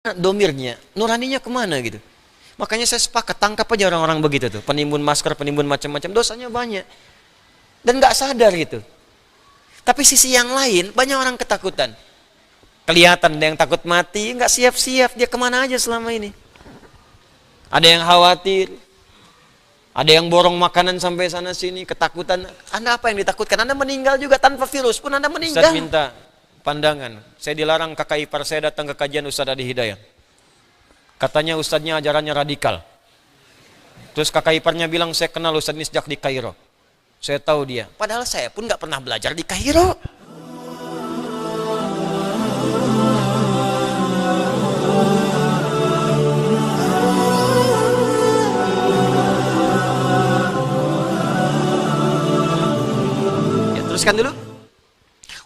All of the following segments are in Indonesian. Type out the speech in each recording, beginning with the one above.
domirnya, nuraninya kemana gitu. Makanya saya sepakat, tangkap aja orang-orang begitu tuh, penimbun masker, penimbun macam-macam, dosanya banyak. Dan nggak sadar gitu. Tapi sisi yang lain, banyak orang ketakutan. Kelihatan ada yang takut mati, nggak siap-siap, dia kemana aja selama ini. Ada yang khawatir, ada yang borong makanan sampai sana sini, ketakutan. Anda apa yang ditakutkan? Anda meninggal juga tanpa virus pun Anda meninggal. Ustaz minta pandangan, saya dilarang kakak ipar saya datang ke kajian Ustaz Adi Hidayat. Katanya ustadznya ajarannya radikal. Terus kakak iparnya bilang, saya kenal Ustaz ini sejak di Kairo. Saya tahu dia. Padahal saya pun nggak pernah belajar di Kairo. Ya, teruskan dulu.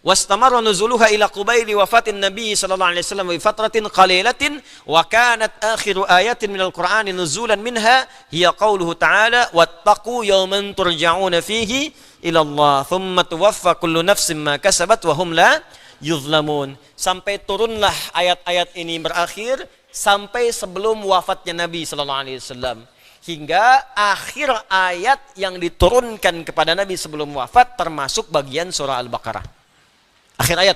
واستمر نزولها إلى قبيل وفاة النبي صلى الله عليه وسلم بفترة قليلة وكانت آخر آيات من القرآن نزولا منها هي قوله تعالى واتقوا يوما ترجعون فيه إلى الله ثم توفى كل نفس ما كسبت وهم لا يظلمون. Sampai turunlah ayat-ayat ini berakhir sampai sebelum wafatnya Nabi sallallahu alaihi wasallam, hingga akhir ayat yang diturunkan kepada Nabi sebelum wafat termasuk bagian surah Al-Baqarah. Akhir ayat,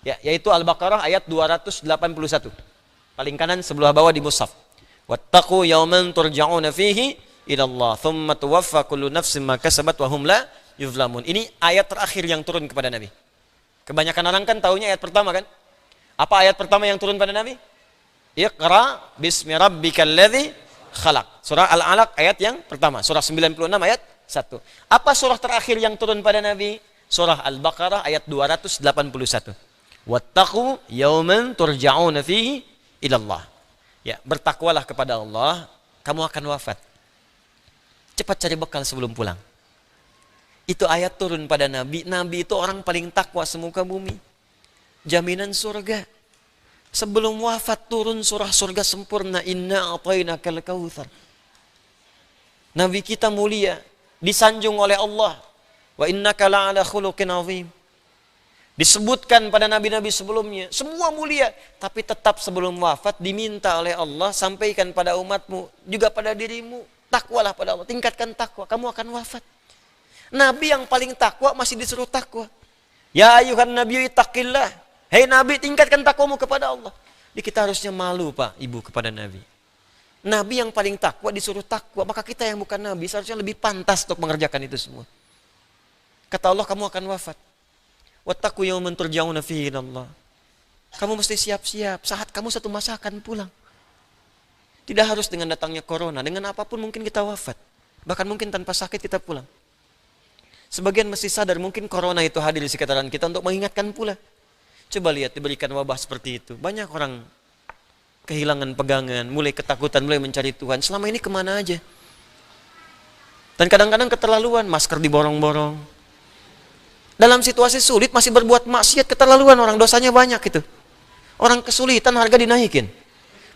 ya, yaitu Al-Baqarah ayat 281. Paling kanan sebelah bawah di mushaf. Wattaqu yawman turja'una fihi ila Allah, thumma tuwaffa kullu nafsin ma kasabat wa hum la yuzlamun. Ini ayat terakhir yang turun kepada Nabi. Kebanyakan orang kan taunya ayat pertama kan? Apa ayat pertama yang turun pada Nabi? Iqra bismi rabbikal ladzi khalaq. Surah Al-Alaq ayat yang pertama, surah 96 ayat 1. Apa surah terakhir yang turun pada Nabi? Surah Al-Baqarah ayat 281. Wattaqu yawman turja'una fihi ila Allah. Ya, bertakwalah kepada Allah, kamu akan wafat. Cepat cari bekal sebelum pulang. Itu ayat turun pada Nabi. Nabi itu orang paling takwa semuka bumi. Jaminan surga. Sebelum wafat turun surah surga sempurna, inna a'tainakal kautsar. Nabi kita mulia, disanjung oleh Allah. Wa innaka la'ala khuluqin azim. Disebutkan pada nabi-nabi sebelumnya, semua mulia, tapi tetap sebelum wafat diminta oleh Allah, sampaikan pada umatmu, juga pada dirimu, takwalah pada Allah, tingkatkan takwa, kamu akan wafat. Nabi yang paling takwa masih disuruh takwa. Ya ayuhan nabiyyu ittaqillah. Hei Nabi, tingkatkan takwamu kepada Allah. Jadi kita harusnya malu Pak, Ibu, kepada Nabi. Nabi yang paling takwa disuruh takwa, maka kita yang bukan Nabi seharusnya lebih pantas untuk mengerjakan itu semua. Kata Allah, kamu akan wafat. Wattaqu yawman turja'una fihi ila Allah. Kamu mesti siap-siap, saat kamu satu masa akan pulang. Tidak harus dengan datangnya corona, dengan apapun mungkin kita wafat. Bahkan mungkin tanpa sakit kita pulang. Sebagian mesti sadar mungkin corona itu hadir di sekitaran kita untuk mengingatkan pula. Coba lihat, diberikan wabah seperti itu. Banyak orang kehilangan pegangan, mulai ketakutan, mulai mencari Tuhan. Selama ini kemana aja? Dan kadang-kadang keterlaluan, masker diborong-borong. Dalam situasi sulit masih berbuat maksiat, keterlaluan orang, dosanya banyak itu. Orang kesulitan harga dinaikin.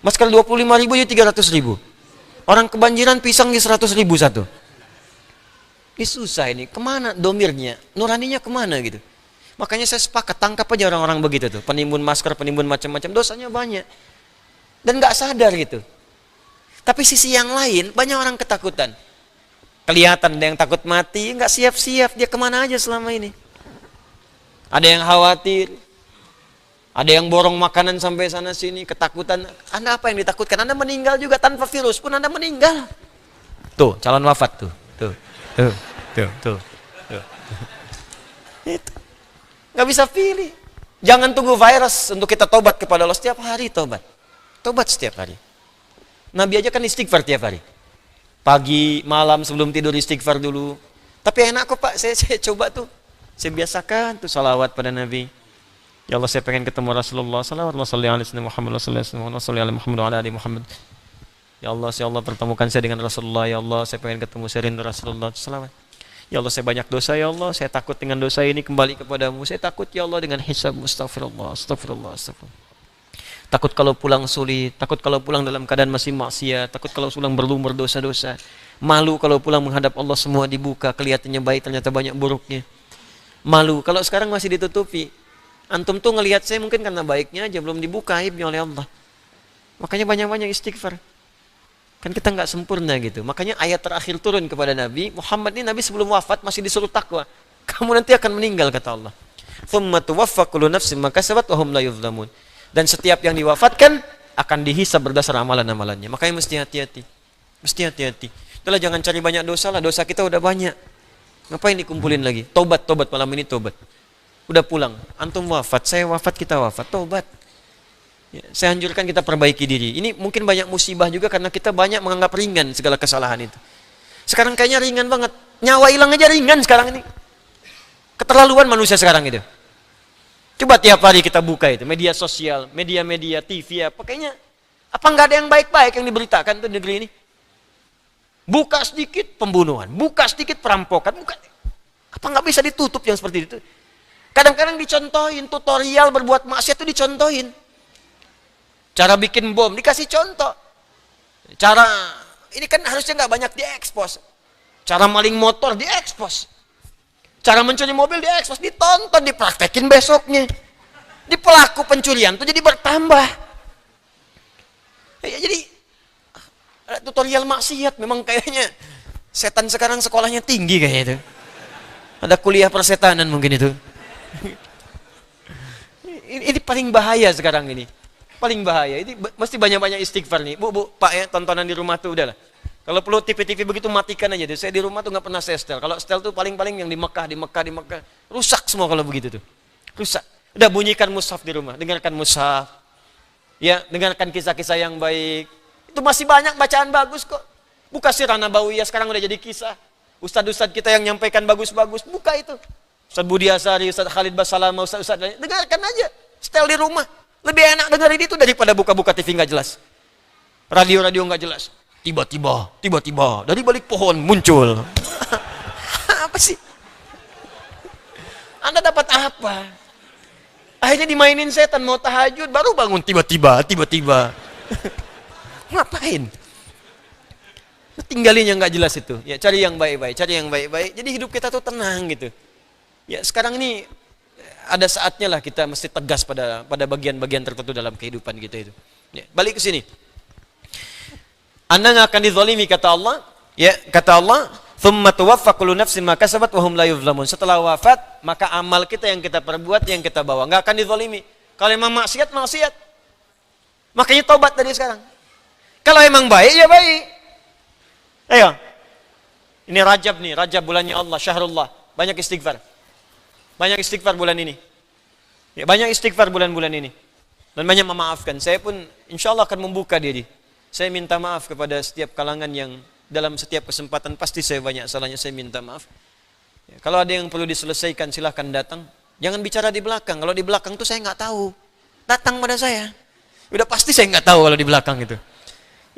Masker 25.000 jadi 300.000. Orang kebanjiran pisang di 100.000 satu. Ini susah ini, kemana domirnya? Nuraninya kemana gitu. Makanya saya sepakat, tangkap aja orang-orang begitu tuh. Penimbun masker, penimbun macam-macam, dosanya banyak. Dan nggak sadar gitu. Tapi sisi yang lain, banyak orang ketakutan. Kelihatan ada yang takut mati, nggak siap-siap, dia kemana aja selama ini. Ada yang khawatir, ada yang borong makanan sampai sana sini, ketakutan. Anda apa yang ditakutkan? Anda meninggal juga tanpa virus pun Anda meninggal. Tuh, calon wafat tuh. Tuh. Itu. Nggak bisa pilih. Jangan tunggu virus untuk kita tobat kepada Allah. Setiap hari tobat. Tobat setiap hari. Nabi aja kan istighfar tiap hari. Pagi, malam, sebelum tidur istighfar dulu. Tapi enak kok Pak, saya coba tuh. Saya biasakan tuh salawat pada Nabi. Ya Allah, saya pengen ketemu Rasulullah. Salawatullah salli ala sayyidina Muhammad wa salli ala Muhammad wa ala ali Muhammad. Ya Allah pertemukan saya dengan Rasulullah. Ya Allah, saya pengen ketemu, saya rindu Rasulullah. Salawat. Ya Allah, saya banyak dosa ya Allah. Saya takut dengan dosa ini kembali kepadamu. Saya takut ya Allah dengan hisab. Astagfirullah. Takut kalau pulang sulit, takut kalau pulang dalam keadaan masih maksiat, takut kalau pulang berlumur dosa-dosa. Malu kalau pulang menghadap Allah semua dibuka, kelihatannya baik ternyata banyak buruknya. Malu kalau sekarang masih ditutupi. Antum tuh ngelihat saya mungkin karena baiknya aja belum dibuka aibnya oleh Allah. Makanya banyak-banyak istighfar. Kan kita nggak sempurna gitu. Makanya ayat terakhir turun kepada Nabi Muhammad ini, Nabi sebelum wafat masih disuruh takwa. Kamu nanti akan meninggal, kata Allah. Tsumma tuwaffa kullu nafsin ma kasabat wa hum la yuzlamun. Dan setiap yang diwafatkan akan dihisab berdasar amalan-amalannya. Makanya mesti hati-hati. Mesti hati-hati. Itulah, jangan cari banyak dosa lah. Dosa kita udah banyak. Ngapain dikumpulin lagi? Tobat malam ini tobat. Udah pulang. Antum wafat, saya wafat, kita wafat. Tobat. Ya, saya anjurkan kita perbaiki diri. Ini mungkin banyak musibah juga karena kita banyak menganggap ringan segala kesalahan itu. Sekarang kayaknya ringan banget. Nyawa hilang aja ringan sekarang ini. Keterlaluan manusia sekarang itu. Coba tiap hari kita buka itu, media sosial, media-media, TV, apa kayaknya, apa nggak ada yang baik-baik yang diberitakan tuh di negeri ini? Buka sedikit pembunuhan, buka sedikit perampokan, buka. Apa nggak bisa ditutup yang seperti itu? Kadang-kadang dicontohin, tutorial berbuat maksiat itu dicontohin. Cara bikin bom dikasih contoh. Cara, ini kan harusnya nggak banyak diekspos. Cara maling motor diekspos. Cara mencuri mobil diekspos, ditonton, dipraktekin besoknya. Di pelaku pencurian itu jadi bertambah. Ya, jadi tutorial maksiat memang kayaknya setan sekarang sekolahnya tinggi kayaknya itu. Ada kuliah persetanan mungkin itu. Ini paling bahaya sekarang ini. Paling bahaya. Ini mesti banyak-banyak istighfar nih. Bu, Pak ya, tontonan di rumah tuh udahlah. Kalau perlu TV begitu matikan aja deh. Saya di rumah tuh nggak pernah saya setel. Kalau setel tuh paling-paling yang di Mekah. Rusak semua kalau begitu tuh. Rusak. Udah bunyikan mushaf di rumah. Dengarkan mushaf. Ya, dengarkan kisah-kisah yang baik. Itu masih banyak bacaan bagus kok. Buka Sirah Nabawiyah, sekarang udah jadi kisah. Ustadz-ustadz kita yang nyampaikan bagus-bagus. Buka itu. Ustadz Budi Asari, Ustadz Khalid Basalama, Ustadz lain. Dengarkan aja. Setel di rumah. Lebih enak dengerin itu daripada buka-buka TV nggak jelas. Radio-radio nggak jelas. Tiba-tiba dari balik pohon muncul. Apa sih? Anda dapat apa? Akhirnya dimainin setan, mau tahajud baru bangun tiba-tiba. Ngapain? Tinggalin yang nggak jelas itu. Ya, cari yang baik-baik. Jadi hidup kita tuh tenang gitu. Ya, sekarang ini ada saatnya lah kita mesti tegas pada bagian-bagian tertentu dalam kehidupan kita itu. Ya, balik ke sini. Anda nggak akan dizalimi, kata Allah. Ya, kata Allah, "Tsumma tuwaffa kullu nafsin ma kasabat wa hum la yuzlamun." Setelah wafat, maka amal kita yang kita perbuat, yang kita bawa, nggak akan dizalimi. Kalau memang maksiat. Makanya tobat dari sekarang. Kalau emang baik, ya baik. Ayo. Ini Rajab bulannya Allah, Syahrullah. Banyak istighfar bulan ini. Ya, banyak istighfar bulan-bulan ini. Dan banyak memaafkan. Saya pun insya Allah akan membuka diri. Saya minta maaf kepada setiap kalangan yang dalam setiap kesempatan pasti saya banyak salahnya, saya minta maaf. Ya, kalau ada yang perlu diselesaikan silahkan datang. Jangan bicara di belakang. Kalau di belakang tuh saya nggak tahu. Datang pada saya. Udah pasti saya nggak tahu kalau di belakang itu.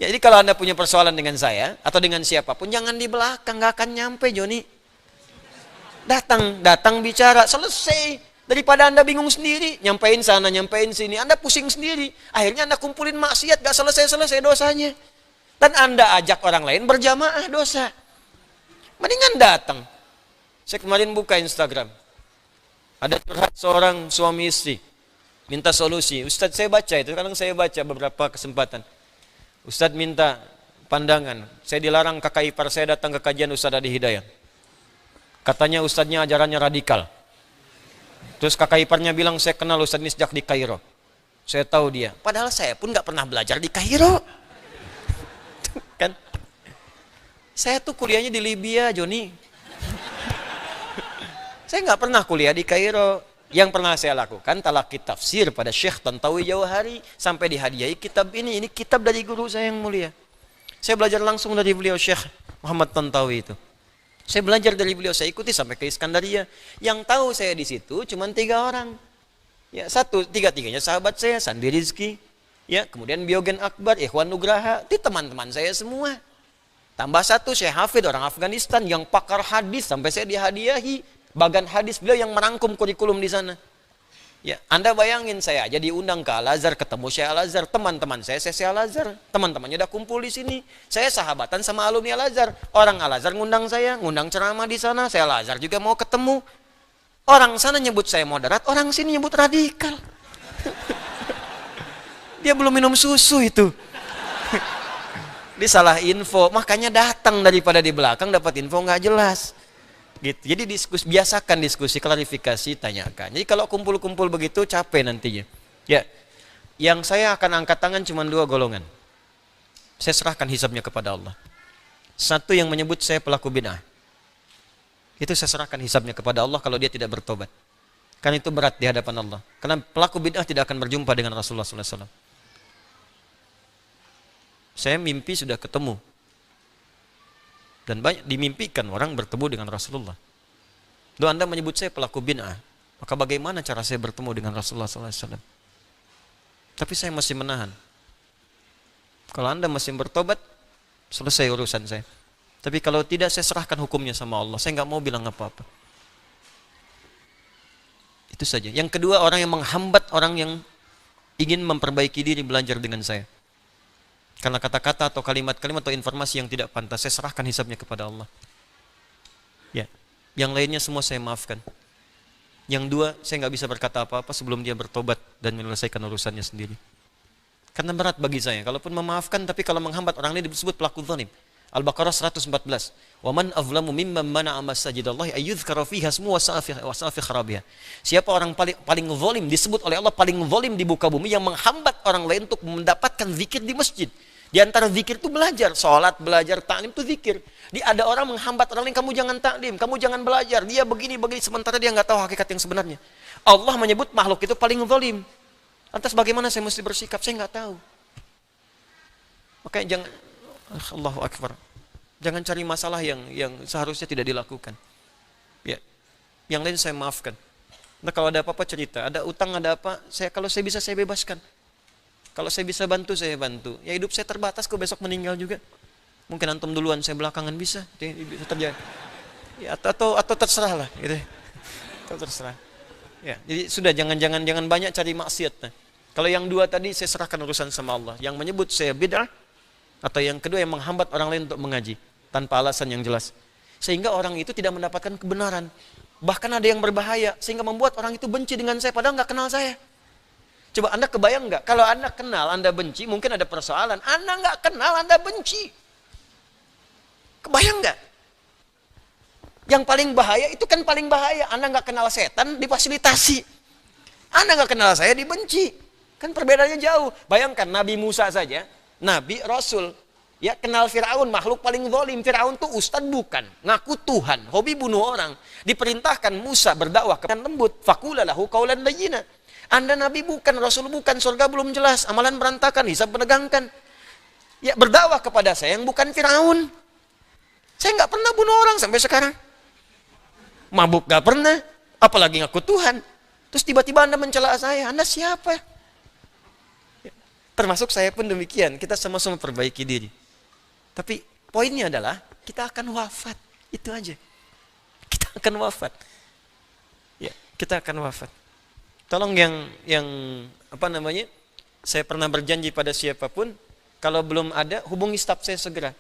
Ya, jadi kalau Anda punya persoalan dengan saya atau dengan siapapun, jangan di belakang, nggak akan nyampe, Joni. Datang bicara, selesai. Daripada Anda bingung sendiri, nyampein sana, nyampein sini, Anda pusing sendiri. Akhirnya Anda kumpulin maksiat, gak selesai-selesai dosanya. Dan Anda ajak orang lain berjamaah dosa. Mendingan datang. Saya kemarin buka Instagram. Ada curhat seorang suami istri. Minta solusi. Ustadz, saya baca itu, kadang saya baca beberapa kesempatan. Ustadz minta pandangan. Saya dilarang kakak ipar saya datang ke kajian Ustadz Adi Hidayat. Katanya ustadznya ajarannya radikal. Terus kakak iparnya bilang, saya kenal Ustadz ini sejak di Kairo. Saya tahu dia. Padahal saya pun gak pernah belajar di Kairo. Kan? Saya tuh kuliahnya di Libya, Joni. Saya gak pernah kuliah di Kairo. Yang pernah saya lakukan, talaqi tafsir pada Syekh Tantawi Jauhari. Sampai dihadiahi kitab ini. Ini kitab dari guru saya yang mulia. Saya belajar langsung dari beliau, Syekh Muhammad Tantawi itu. Saya belajar dari beliau, saya ikuti sampai ke Iskandaria. Yang tahu saya di situ cuma 3 orang. Ya, tiga-tiganya sahabat saya, Sandi Rizki, ya, kemudian Biogen Akbar, Ikhwan Nugraha, itu teman-teman saya semua. Tambah 1 Syekh Hafid orang Afghanistan yang pakar hadis, sampai saya dihadiahi bagan hadis, beliau yang merangkum kurikulum di sana. Ya, Anda bayangin saya aja diundang ke Al-Azhar, ketemu Syekh Al-Azhar, teman-teman saya Syekh Al-Azhar, teman-temannya udah kumpul di sini. Saya sahabatan sama alumni Al-Azhar. Orang Al-Azhar ngundang saya, ngundang ceramah di sana, saya Al-Azhar juga mau ketemu. Orang sana nyebut saya moderat, orang sini nyebut radikal. Dia belum minum susu itu. Dia salah info, makanya datang daripada di belakang dapat info nggak jelas. Gitu. Jadi biasakan diskusi, klarifikasi, tanyakan. Jadi kalau kumpul-kumpul begitu capek nantinya. Ya, yang saya akan angkat tangan cuma 2 golongan. Saya serahkan hisabnya kepada Allah. Satu yang menyebut saya pelaku bid'ah. Itu saya serahkan hisabnya kepada Allah kalau dia tidak bertobat. Karena itu berat di hadapan Allah. Karena pelaku bid'ah tidak akan berjumpa dengan Rasulullah SAW. Saya mimpi sudah ketemu. Dan banyak dimimpikan orang bertemu dengan Rasulullah. Lalu Anda menyebut saya pelaku bid'ah, maka bagaimana cara saya bertemu dengan Rasulullah SAW? Tapi saya masih menahan. Kalau Anda masih bertobat, selesai urusan saya. Tapi kalau tidak, saya serahkan hukumnya sama Allah. Saya nggak mau bilang apa-apa. Itu saja. Yang kedua, orang yang menghambat orang yang ingin memperbaiki diri belajar dengan saya. Karena kata-kata atau kalimat-kalimat atau informasi yang tidak pantas, saya serahkan hisabnya kepada Allah. Ya, yang lainnya semua saya maafkan. Yang dua, saya nggak bisa berkata apa-apa sebelum dia bertobat dan menyelesaikan urusannya sendiri. Karena berat bagi saya. Kalaupun memaafkan, tapi kalau menghambat orang ini disebut pelaku zalim. Al-Baqarah 114. Wa man azlamu mimman mana'a masajidallahi ayyudhkara fiha ismuhu wa sa'a fi kharabiha. Siapa orang paling zalim, disebut oleh Allah paling zalim di muka bumi, yang menghambat orang lain untuk mendapatkan zikir di masjid. Di antara zikir itu belajar, sholat, belajar, taklim itu zikir. Ada orang menghambat orang lain, kamu jangan taklim, kamu jangan belajar, dia begini, sementara dia nggak tahu hakikat yang sebenarnya. Allah menyebut makhluk itu paling zalim. Lantas bagaimana saya mesti bersikap? Saya nggak tahu. Makanya jangan, Allahu Akbar, jangan cari masalah yang seharusnya tidak dilakukan. Ya, yang lain saya maafkan. Nah, kalau ada apa-apa cerita, ada utang, ada apa, kalau saya bisa saya bebaskan. Kalau saya bisa bantu, saya bantu. Ya hidup saya terbatas, kok besok meninggal juga. Mungkin antum duluan, saya belakangan bisa terjadi. Ya, atau terserah lah, gitu. Atau terserah. Ya, jadi sudah jangan banyak cari maksiat. Nah, kalau yang dua tadi saya serahkan urusan sama Allah. Yang menyebut saya bid'ah, atau yang kedua yang menghambat orang lain untuk mengaji tanpa alasan yang jelas. Sehingga orang itu tidak mendapatkan kebenaran. Bahkan ada yang berbahaya sehingga membuat orang itu benci dengan saya padahal nggak kenal saya. Coba Anda kebayang nggak? Kalau Anda kenal, Anda benci, mungkin ada persoalan. Anda nggak kenal, Anda benci. Kebayang nggak? Yang paling bahaya itu kan paling bahaya. Anda nggak kenal setan, difasilitasi. Anda nggak kenal saya, dibenci. Kan perbedaannya jauh. Bayangkan Nabi Musa saja, Nabi, Rasul, ya kenal Fir'aun, makhluk paling zalim. Fir'aun tuh ustad bukan, ngaku Tuhan, hobi bunuh orang. Diperintahkan Musa berdakwah kepada lembut. Faqula lahu qawlan layyina. Anda Nabi bukan, Rasul bukan, surga belum jelas, amalan berantakan, hisab menegangkan. Ya berdakwah kepada saya yang bukan Fir'aun. Saya nggak pernah bunuh orang sampai sekarang. Mabuk nggak pernah, apalagi ngaku Tuhan. Terus tiba-tiba Anda mencela saya, Anda siapa? Ya, termasuk saya pun demikian, kita sama-sama perbaiki diri. Tapi poinnya adalah kita akan wafat, itu aja. Kita akan wafat. Ya, kita akan wafat. Tolong yang apa namanya? Saya pernah berjanji pada siapapun, kalau belum ada hubungi staf saya segera.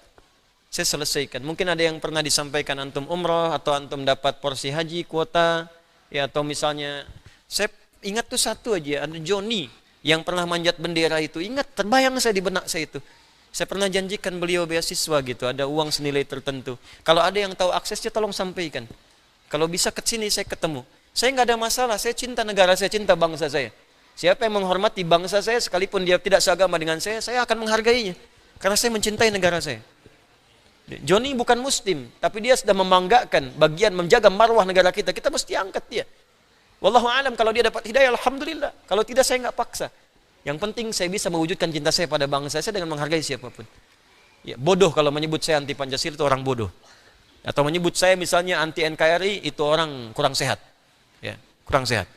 Saya selesaikan. Mungkin ada yang pernah disampaikan antum umroh atau antum dapat porsi haji kuota, ya atau misalnya saya ingat tuh satu aja, ada Joni yang pernah manjat bendera itu. Ingat, terbayang saya di benak saya itu. Saya pernah janjikan beliau beasiswa gitu, ada uang senilai tertentu. Kalau ada yang tahu aksesnya tolong sampaikan. Kalau bisa ke sini saya ketemu. Saya nggak ada masalah, saya cinta negara saya, cinta bangsa saya. Siapa yang menghormati bangsa saya, sekalipun dia tidak seagama dengan saya akan menghargainya. Karena saya mencintai negara saya. Joni bukan muslim, tapi dia sudah membanggakan bagian menjaga marwah negara kita. Kita mesti angkat dia. Wallahu alam, kalau dia dapat hidayah, alhamdulillah. Kalau tidak, saya nggak paksa. Yang penting saya bisa mewujudkan cinta saya pada bangsa saya dengan menghargai siapapun. Ya, bodoh kalau menyebut saya anti Pancasila, itu orang bodoh. Atau menyebut saya misalnya anti NKRI, itu orang kurang sehat. Ya, kurang sehat.